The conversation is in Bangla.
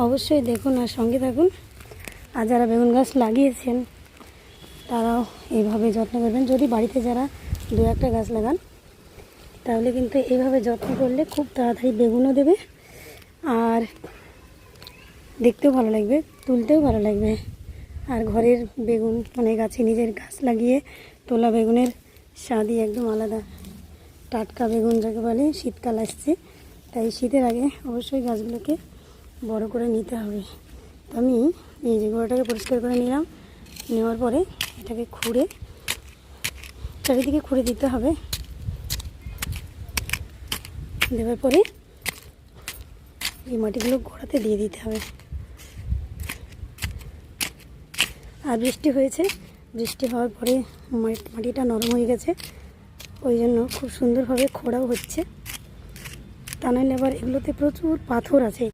অবশ্যই দেখুন আর সঙ্গে থাকুন। আর যারা বেগুন গাছ লাগিয়েছেন তারাও এইভাবে যত্ন করবেন। যদি বাড়িতে যারা 2-1টা গাছ লাগান তাহলে কিন্তু এইভাবে যত্ন করলে খুব তাড়াতাড়ি বেগুনও দেবে আর দেখতেও ভালো লাগবে, তুলতেও ভালো লাগবে। আর ঘরের বেগুন মানে গাছে নিজের গাছ লাগিয়ে তোলা বেগুনের স্বাদই একদম আলাদা। টাটকা বেগুন যাকে বলে, শীতকাল আসছে তাই শীতের আগে অবশ্যই গাছগুলোকে বড় করে নিতে হবে। তো আমি এই যে গোড়াটাকে পরিষ্কার করে নিলাম, নেওয়ার পরে এটাকে খুঁড়ে চারিদিকে খুঁড়ে দিতে হবে। দেওয়ার পরে এই মাটিগুলো গোড়াতে দিয়ে দিতে হবে। আর বৃষ্টি হয়েছে, বৃষ্টি হওয়ার পরে মাটিটা নরম হয়ে গেছে, ওই জন্য খুব সুন্দরভাবে খোঁড়াও হচ্ছে। তা নাহলে আবার এগুলোতে প্রচুর পাথর আছে।